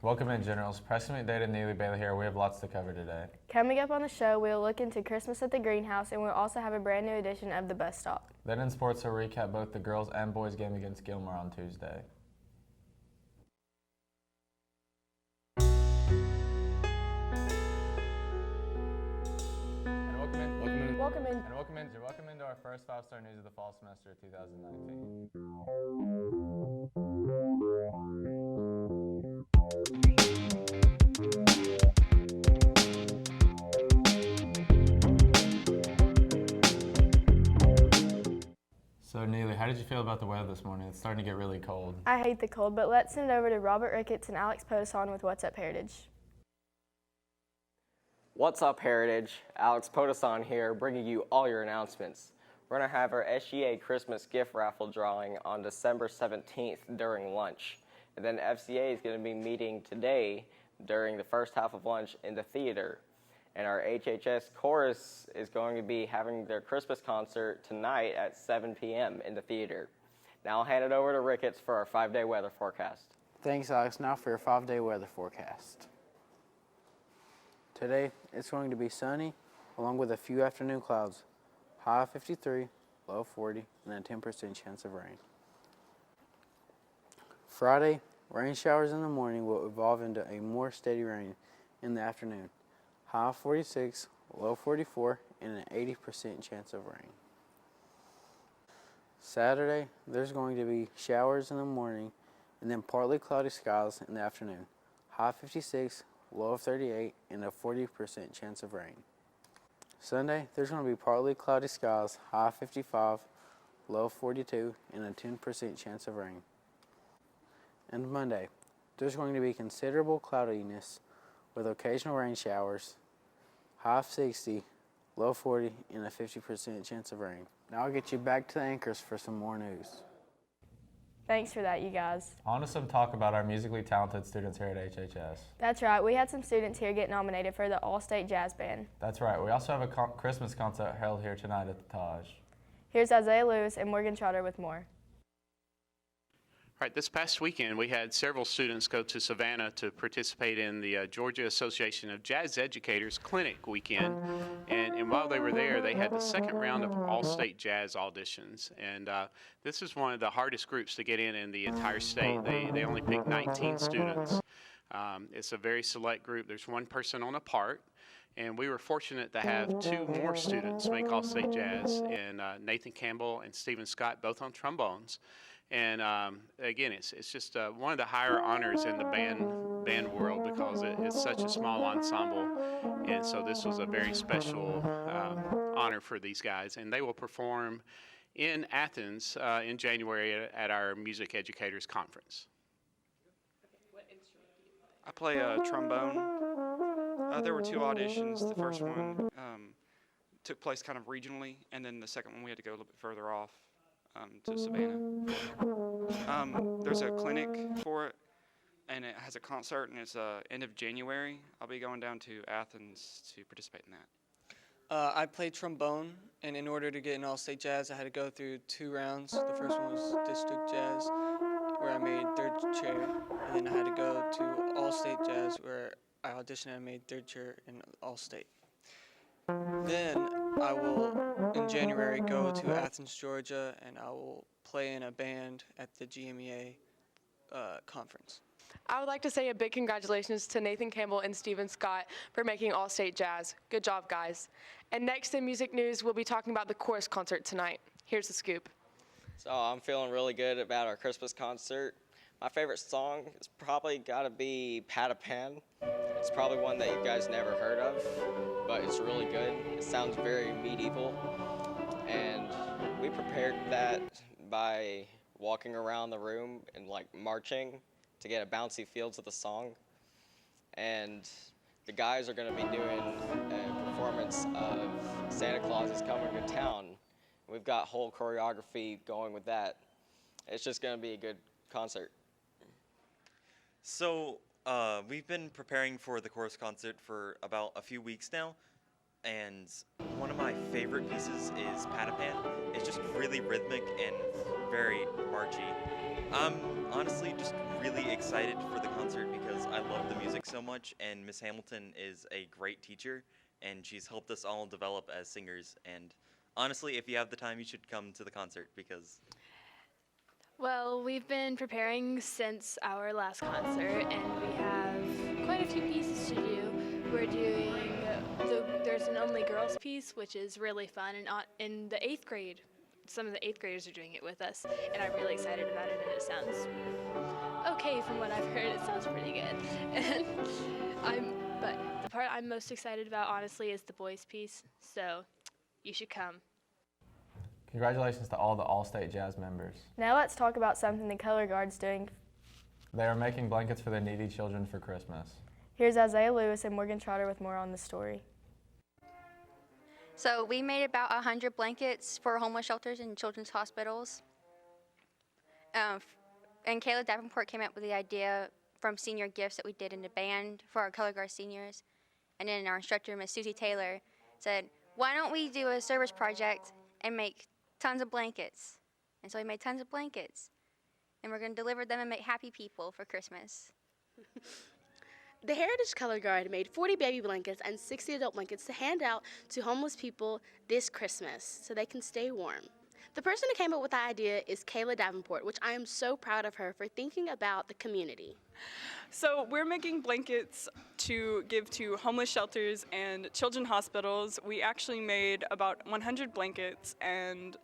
Welcome in, Generals. Preston McDade and Neely Bailey here. We have lots to cover today. Coming up on the show, we'll look into Christmas at the Greenhouse, and we'll also have a brand new edition of The Bus Stop. Then in sports, we'll recap both the girls' and boys' game against Gilmore on Tuesday. Welcome into our first 5-star news of the fall semester of 2019. So Neely, how did you feel about the weather this morning? It's starting to get really cold. I hate the cold, but let's send it over to Robert Ricketts and Alex Potoson with What's Up Heritage. What's up, Heritage? Alex Potoson here, bringing you all your announcements. We're going to have our SGA Christmas gift raffle drawing on December 17th during lunch. And then FCA is going to be meeting today during the first half of lunch in the theater. And our HHS chorus is going to be having their Christmas concert tonight at 7 p.m. in the theater. Now I'll hand it over to Ricketts for our 5-day weather forecast. Thanks, Alex. Now for your 5-day weather forecast. Today, it's going to be sunny, along with a few afternoon clouds. High 53, low 40, and a 10% chance of rain. Friday, rain showers in the morning will evolve into a more steady rain in the afternoon. High 46, low 44, and an 80% chance of rain. Saturday, there's going to be showers in the morning and then partly cloudy skies in the afternoon. High 56, low of 38, and a 40% chance of rain. Sunday, there's going to be partly cloudy skies, high 55, low 42, and a 10% chance of rain. And Monday, there's going to be considerable cloudiness with occasional rain showers, high 60, low 40, and a 50% chance of rain. Now I'll get you back to the anchors for some more news. Thanks for that, you guys. On to some talk about our musically talented students here at HHS. That's right. We had some students here get nominated for the All-State Jazz Band. That's right. We also have a Christmas concert held here tonight at the Taj. Here's Isaiah Lewis and Morgan Trotter with more. Right, this past weekend we had several students go to Savannah to participate in the Georgia Association of Jazz Educators Clinic weekend. And while they were there, they had the second round of all-state jazz auditions. And this is one of the hardest groups to get in the entire state. They only picked 19 students. It's a very select group. There's one person on a part. And we were fortunate to have 2 more students make all-state jazz, and Nathan Campbell and Stephen Scott, both on trombones. And again, it's just one of the higher honors in the band world because it's such a small ensemble. And so this was a very special honor for these guys. And they will perform in Athens in January at our Music Educators Conference. What instrument do you play? I play trombone. There were 2 auditions. The first one took place kind of regionally, and then the second one we had to go a little bit further off to Savannah. There's a clinic for it, and it has a concert, and it's end of January. I'll be going down to Athens to participate in that. I played trombone, and in order to get in All-State Jazz, I had to go through 2 rounds. The first one was District Jazz, where I made 3rd chair, and then I had to go to All-State Jazz, where I auditioned and I made 3rd chair in All-State. Then I will, in January, go to Athens, Georgia, and I will play in a band at the GMEA conference. I would like to say a big congratulations to Nathan Campbell and Stephen Scott for making All-State Jazz. Good job, guys. And next in music news, we'll be talking about the chorus concert tonight. Here's the scoop. So I'm feeling really good about our Christmas concert. My favorite song is probably got to be Patapan. It's probably one that you guys never heard of, but it's really good. It sounds very medieval, and we prepared that by walking around the room and marching to get a bouncy feel to the song. And the guys are going to be doing a performance of Santa Claus is Coming to Town. We've got whole choreography going with that. It's just going to be a good concert. So we've been preparing for the chorus concert for about a few weeks now, and one of my favorite pieces is Patapan. It's just really rhythmic and very very marchy. I'm honestly just really excited for the concert because I love the music so much, and Miss Hamilton is a great teacher, and she's helped us all develop as singers. And honestly, if you have the time, you should come to the concert because Well, we've been preparing since our last concert, and we have quite a few pieces to do. We're doing there's an only girls piece, which is really fun, and in the 8th grade, some of the 8th graders are doing it with us, and I'm really excited about it. And it sounds okay from what I've heard. It sounds pretty good. But the part I'm most excited about, honestly, is the boys piece. So, you should come. Congratulations to all the All-State Jazz members. Now let's talk about something the Color Guard's doing. They are making blankets for the needy children for Christmas. Here's Isaiah Lewis and Morgan Trotter with more on the story. So we made about 100 blankets for homeless shelters and children's hospitals. And Kayla Davenport came up with the idea from senior gifts that we did in the band for our Color Guard seniors. And then our instructor, Miss Susie Taylor, said, why don't we do a service project and make tons of blankets? And so we made tons of blankets. And we're going to deliver them and make happy people for Christmas. The Heritage Color Guard made 40 baby blankets and 60 adult blankets to hand out to homeless people this Christmas so they can stay warm. The person who came up with the idea is Kayla Davenport, which I am so proud of her for thinking about the community. So we're making blankets to give to homeless shelters and children's hospitals. We actually made about 100 blankets, and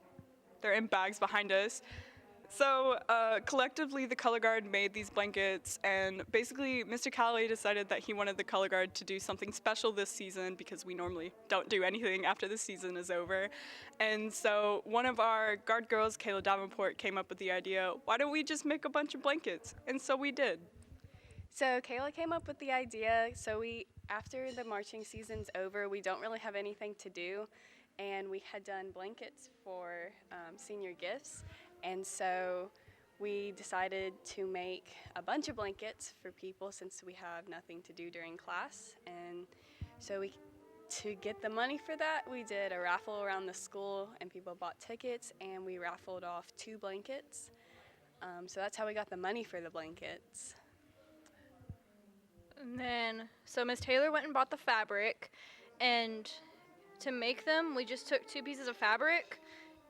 they're in bags behind us. So collectively, the Color Guard made these blankets, and basically Mr. Calloway decided that he wanted the Color Guard to do something special this season because we normally don't do anything after the season is over. And so one of our guard girls, Kayla Davenport, came up with the idea, why don't we just make a bunch of blankets? And so we did. So Kayla came up with the idea, so after the marching season's over, we don't really have anything to do, and we had done blankets for senior gifts. And so we decided to make a bunch of blankets for people since we have nothing to do during class. And so to get the money for that, we did a raffle around the school, and people bought tickets, and we raffled off 2 blankets. So that's how we got the money for the blankets. And then, so Miss Taylor went and bought the fabric, and to make them, we just took 2 pieces of fabric,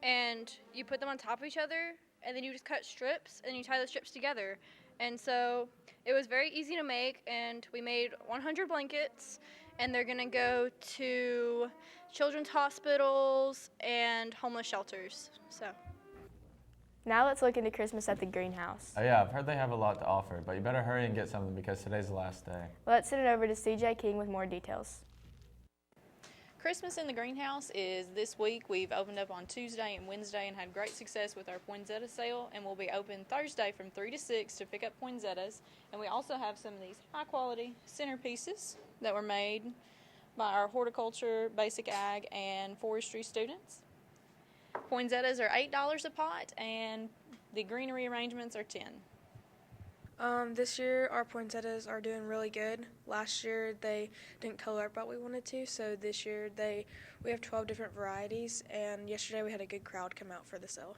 and you put them on top of each other, and then you just cut strips, and you tie the strips together. And so it was very easy to make, and we made 100 blankets, and they're gonna go to children's hospitals and homeless shelters. So. Now let's look into Christmas at the greenhouse. Oh yeah, I've heard they have a lot to offer, but you better hurry and get something because today's the last day. Let's send it over to CJ King with more details. Christmas in the greenhouse is this week. We've opened up on Tuesday and Wednesday and had great success with our poinsettia sale, and we'll be open Thursday from 3 to 6 to pick up poinsettias. And we also have some of these high quality centerpieces that were made by our horticulture, basic ag, and forestry students. Poinsettias are $8 a pot, and the greenery arrangements are $10. This year our poinsettias are doing really good. Last year they didn't color up what we wanted to, so this year we have 12 different varieties, and yesterday we had a good crowd come out for the sale.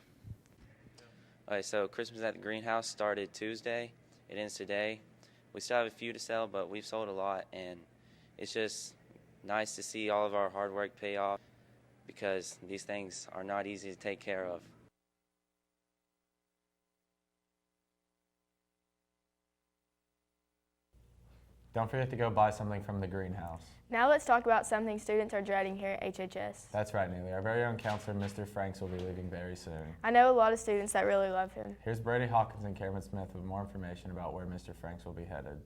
Alright, so Christmas at the greenhouse started Tuesday. It ends today. We still have a few to sell, but we've sold a lot, and it's just nice to see all of our hard work pay off because these things are not easy to take care of. Don't forget to go buy something from the greenhouse. Now let's talk about something students are dreading here at HHS. That's right, Neely. Our very own counselor, Mr. Franks, will be leaving very soon. I know a lot of students that really love him. Here's Brady Hawkins and Cameron Smith with more information about where Mr. Franks will be headed.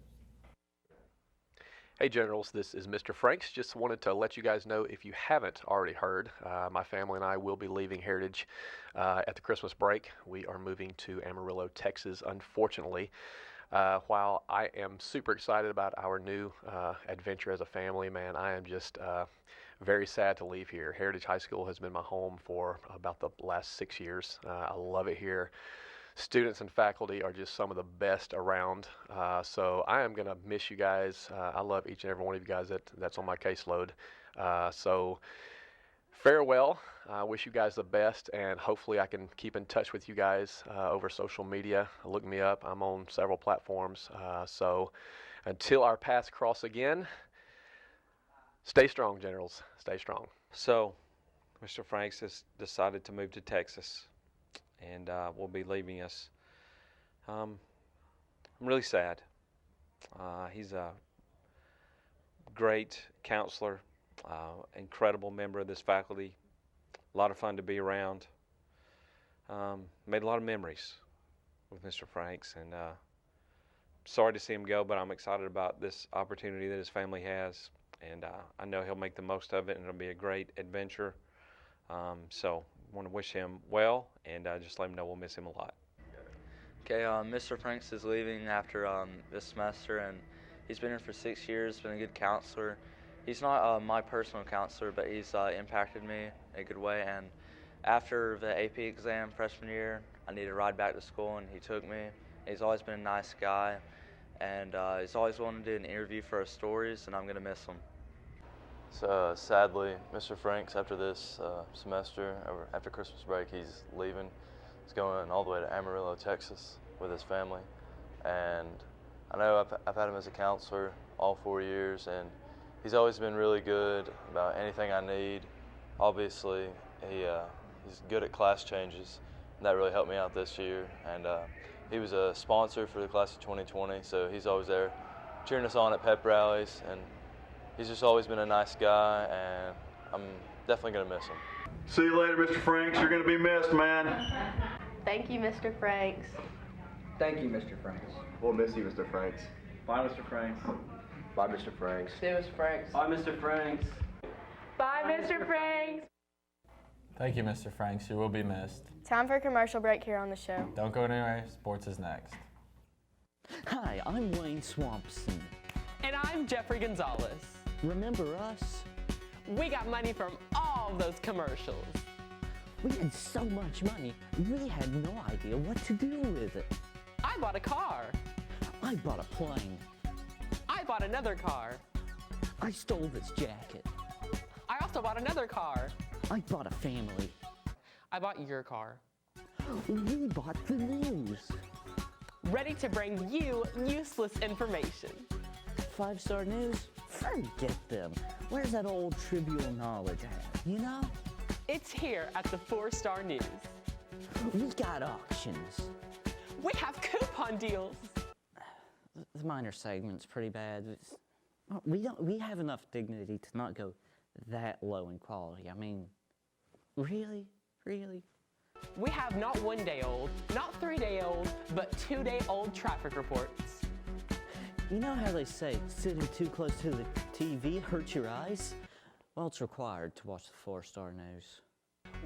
Hey Generals, this is Mr. Franks. Just wanted to let you guys know, if you haven't already heard, my family and I will be leaving Heritage at the Christmas break. We are moving to Amarillo, Texas, unfortunately. While I am super excited about our new adventure as a family, man, I am just very sad to leave here. Heritage High School has been my home for about the last 6 years. I love it here. Students and faculty are just some of the best around. So I am going to miss you guys. I love each and every one of you guys that's on my caseload. So farewell. I wish you guys the best, and hopefully I can keep in touch with you guys over social media. Look me up. I'm on several platforms. So until our paths cross again, stay strong, Generals. Stay strong. So, Mr. Franks has decided to move to Texas, and will be leaving us. I'm really sad. He's a great counselor, incredible member of this faculty, a lot of fun to be around. Made a lot of memories with Mr. Franks, and sorry to see him go, but I'm excited about this opportunity that his family has, and I know he'll make the most of it, and it'll be a great adventure. So I want to wish him well, and just let him know we'll miss him a lot. Okay, Mr. Franks is leaving after this semester, and he's been here for 6 years, been a good counselor. He's not my personal counselor, but he's impacted me in a good way. And after the AP exam freshman year, I needed to ride back to school, and he took me. He's always been a nice guy, and he's always wanted to do an interview for our stories, and I'm going to miss him. So sadly, Mr. Franks, after this semester, after Christmas break, he's leaving. He's going all the way to Amarillo, Texas with his family. And I know I've had him as a counselor all 4 years, and he's always been really good about anything I need. Obviously, he's good at class changes, and that really helped me out this year. And he was a sponsor for the class of 2020, so he's always there cheering us on at pep rallies, and he's just always been a nice guy, and I'm definitely going to miss him. See you later, Mr. Franks. You're going to be missed, man. Thank you, Mr. Franks. Thank you, Mr. Franks. We'll miss you, Mr. Franks. Bye, Mr. Franks. Bye, Mr. Franks. See you, Mr. Franks. Bye, Mr. Franks. Bye, Mr. Franks. Thank you, Mr. Franks. You will be missed. Time for a commercial break here on the show. Don't go anywhere. Sports is next. Hi, I'm Wayne Swampson. And I'm Jeffrey Gonzalez. Remember us? We got money from all those commercials. We had so much money, we had no idea what to do with it. I bought a car. I bought a plane. I bought another car. I stole this jacket. I also bought another car. I bought a family. I bought your car. We bought the news. Ready to bring you useless information. 5-star news? Forget them. Where's that old trivial knowledge at, you know? It's here at the 4-Star News. We got auctions. We have coupon deals. The minor segment's pretty bad. We have enough dignity to not go that low in quality. I mean, really? Really? We have not 1-day-old, not 3-day-old, but 2-day-old traffic reports. You know how they say sitting too close to the TV hurts your eyes? Well, it's required to watch the 4-Star News.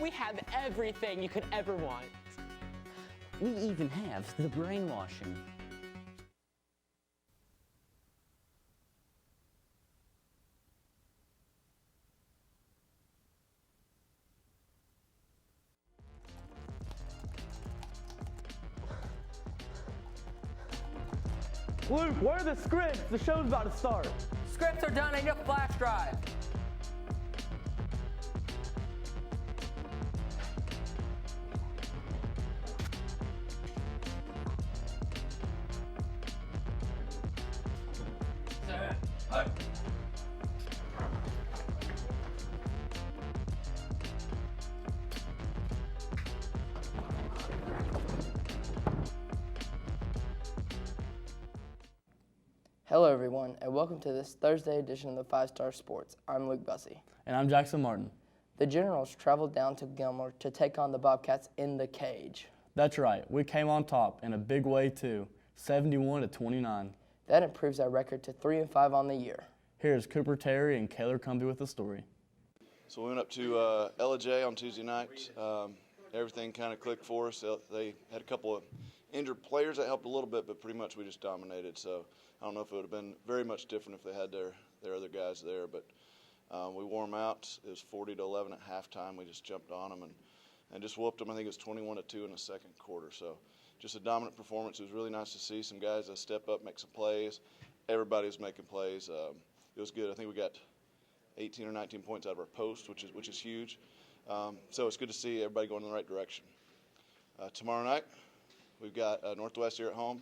We have everything you could ever want. We even have the brainwashing. Luke, where are the scripts? The show's about to start. Scripts are done in your flash drive. Hi. Hello everyone, and welcome to this Thursday edition of the 5-Star Sports. I'm Luke Bussey. And I'm Jackson Martin. The Generals traveled down to Gilmer to take on the Bobcats in the cage. That's right, we came on top in a big way too, 71-29. That improves our record to 3-5 on the year. Here's Cooper Terry and Kaylor Cumbie with the story. So we went up to LJ on Tuesday night. Everything kind of clicked for us. They had a couple of injured players that helped a little bit, but pretty much we just dominated. So I don't know if it would have been very much different if they had their other guys there, but we wore them out. It was 40-11 at halftime. We just jumped on them and just whooped them. I think it was 21-2 in the second quarter. So just a dominant performance. It was really nice to see some guys that step up, make some plays. Everybody was making plays. It was good. I think we got 18 or 19 points out of our post, which is huge. So it's good to see everybody going in the right direction. Tomorrow night, we've got Northwest here at home,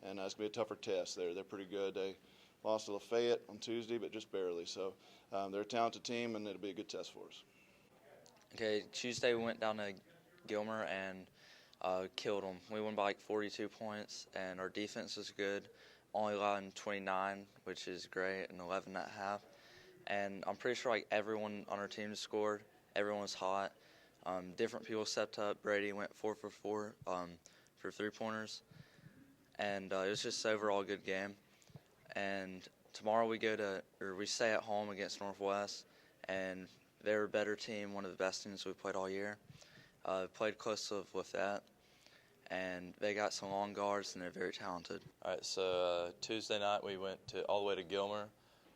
and it's going to be a tougher test. They're pretty good. They lost to Lafayette on Tuesday, but just barely. So they're a talented team, and it'll be a good test for us. Okay, Tuesday we went down to Gilmer and killed them. We won by like 42 points, and our defense was good. Only allowing 29, which is great, and 11 at half. And I'm pretty sure like everyone on our team scored. Everyone was hot. Different people stepped up. Brady went 4 for 4 for 3-pointers, and it was just overall a good game. And tomorrow we stay at home against Northwest, and they're a better team, one of the best teams we've played all year. Played close with that, and they got some long guards, and they're very talented. All right, so Tuesday night we went all the way to Gilmer,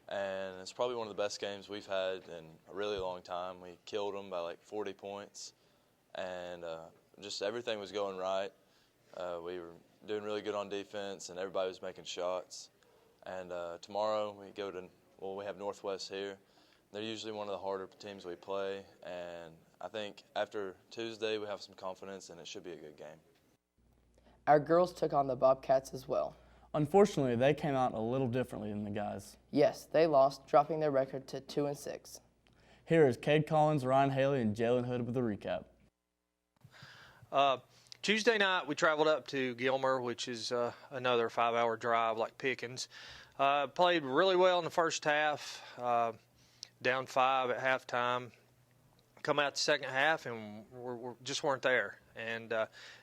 and it's probably one of the best games we've had in a really long time. We killed them by like 40 points, and just everything was going right. We were doing really good on defense, and everybody was making shots. And tomorrow we have Northwest here. They're usually one of the harder teams we play, and I think after Tuesday we have some confidence, and it should be a good game. Our girls took on the Bobcats as well. Unfortunately, they came out a little differently than the guys. Yes, they lost, dropping their record to 2-6. Here is Cade Collins, Ryan Haley, and Jalen Hood with a recap. Tuesday night, we traveled up to Gilmer, which is another 5-hour drive like Pickens. Played really well in the first half, down 5 at halftime. Come out the second half, and we just weren't there, and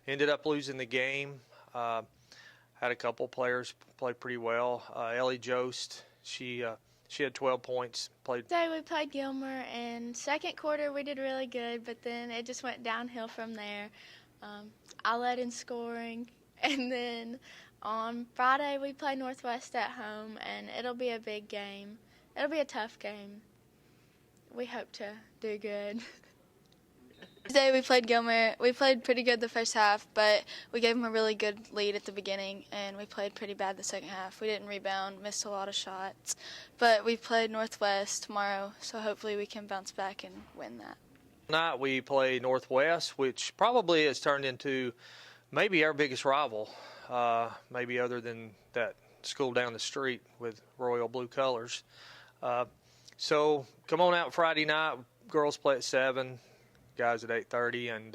ended up losing the game. Had a couple players play pretty well. Ellie Jost, she had 12 points. Today we played Gilmer, and second quarter we did really good, but then it just went downhill from there. I led in scoring, and then on Friday we play Northwest at home, and it'll be a big game. It'll be a tough game. We hope to do good. Today we played Gilmer. We played pretty good the first half, but we gave them a really good lead at the beginning, and we played pretty bad the second half. We didn't rebound, missed a lot of shots, but we played Northwest tomorrow, so hopefully we can bounce back and win that. Tonight we play Northwest, which probably has turned into maybe our biggest rival, maybe other than that school down the street with royal blue colors. So come on out Friday night. Girls play at 7, guys at 8:30, and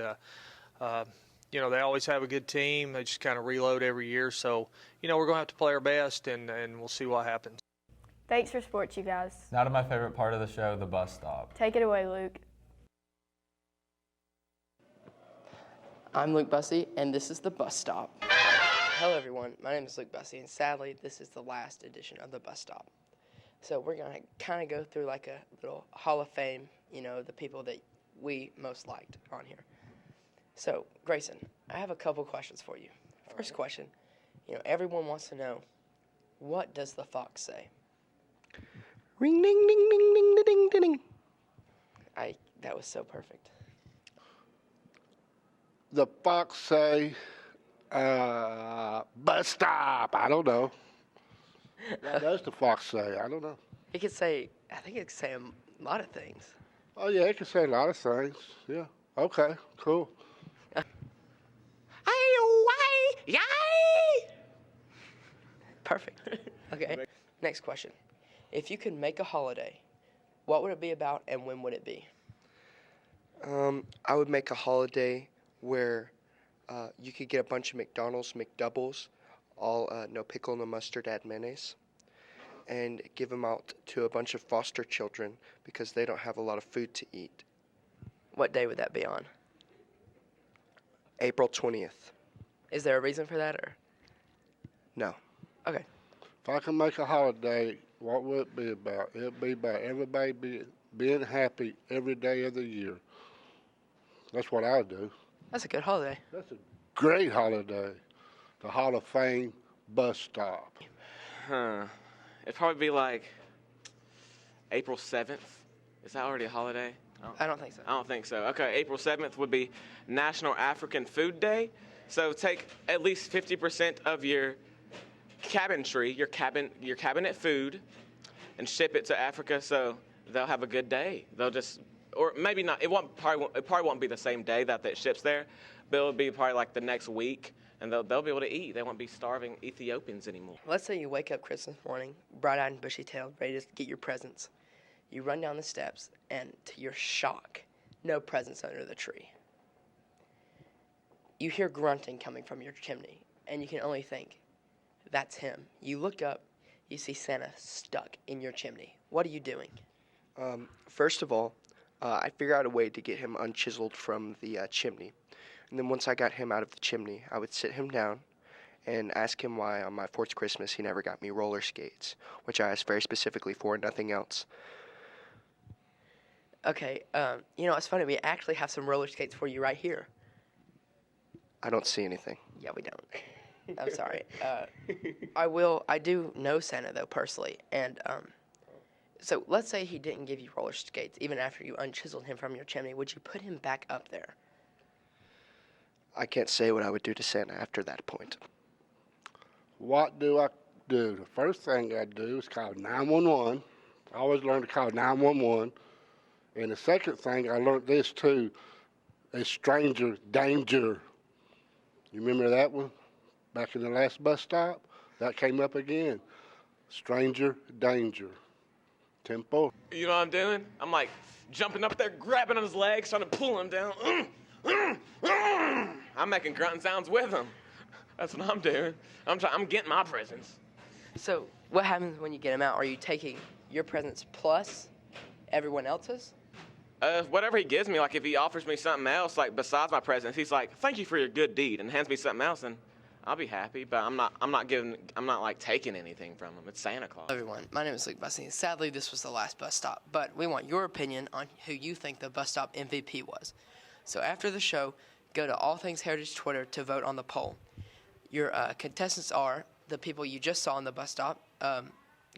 they always have a good team. They just kind of reload every year. So we're going to have to play our best, and we'll see what happens. Thanks for sports, you guys. Now to my favorite part of the show, the bus stop. Take it away, Luke. I'm Luke Bussey, and this is the bus stop. Hello, everyone. My name is Luke Bussey, and sadly, this is the last edition of the bus stop. So we're going to kind of go through like a little Hall of Fame, the people that we most liked on here. So, Grayson, I have a couple questions for you. First question, everyone wants to know, what does the fox say? Ring, ding, ding, ding, ding, ding, ding, ding. That was so perfect. The fox say, bus stop. I don't know. What does the fox say? I don't know. I think it could say a lot of things. Oh, yeah, it can say a lot of things. Yeah. Okay, cool. Perfect. Okay. Next question. If you could make a holiday, what would it be about and when would it be? I would make a holiday where you could get a bunch of McDonald's McDoubles, all no pickle, no mustard, add mayonnaise, and give them out to a bunch of foster children because they don't have a lot of food to eat. What day would that be on? April 20th. Is there a reason for that, or? No. Okay. If I could make a holiday, what would it be about? It would be about everybody being happy every day of the year. That's what I would do. That's a good holiday. That's a great holiday. The Hall of Fame bus stop. It'd probably be like April 7th. Is that already a holiday? I don't think so. I don't think so. Okay, April 7th would be National African Food Day. So take at least 50% of your cabinetry, your cabinet food, and ship it to Africa. So they'll have a good day. They'll just, or maybe not. It probably won't be the same day that it ships there, but it'll be probably like the next week, and they'll be able to eat. They won't be starving Ethiopians anymore. Let's say you wake up Christmas morning, bright-eyed and bushy-tailed, ready to get your presents. You run down the steps, and to your shock, no presents under the tree. You hear grunting coming from your chimney, and you can only think, that's him. You look up, you see Santa stuck in your chimney. What are you doing? First of all, I figure out a way to get him unchiseled from the chimney. And then once I got him out of the chimney, I would sit him down and ask him why on my fourth Christmas he never got me roller skates, which I asked very specifically for and nothing else. Okay, it's funny. We actually have some roller skates for you right here. I don't see anything. Yeah, we don't. I'm sorry. I do know Santa, though, personally. And so let's say he didn't give you roller skates, even after you unchiseled him from your chimney. Would you put him back up there? I can't say what I would do to Santa after that point. What do I do? The first thing I do is call 911. I always learn to call 911. And the second thing, I learned this too, is stranger danger. You remember that one? Back in the last bus stop? That came up again. Stranger danger. Tempo. You know what I'm doing? I'm like jumping up there, grabbing on his legs, trying to pull him down. I'm making grunting sounds with him. That's what I'm doing. I'm getting my presents. So what happens when you get him out? Are you taking your presents plus everyone else's? Whatever he gives me, like if he offers me something else, like besides my presents, he's like, "Thank you for your good deed," and hands me something else, and I'll be happy. But I'm not like taking anything from him. It's Santa Claus. Hello everyone, my name is Luke Bussey. Sadly, this was the last bus stop, but we want your opinion on who you think the bus stop MVP was. So after the show, go to All Things Heritage Twitter to vote on the poll. Your contestants are the people you just saw on the bus stop,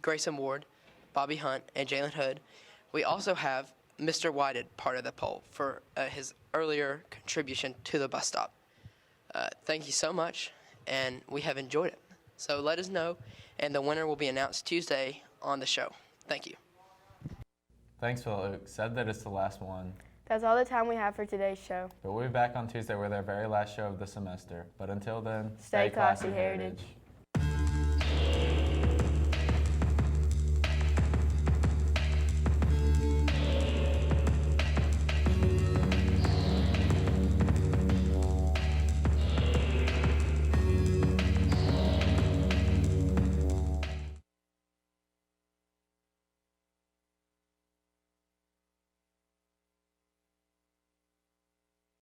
Grayson Ward, Bobby Hunt, and Jalen Hood. We also have Mr. Whited part of the poll for his earlier contribution to the bus stop. Thank you so much, and we have enjoyed it. So let us know, and the winner will be announced Tuesday on the show. Thank you. Thanks, Luke. Said that it's the last one. That's all the time we have for today's show. But we'll be back on Tuesday with our very last show of the semester. But until then, Stay classy, Heritage.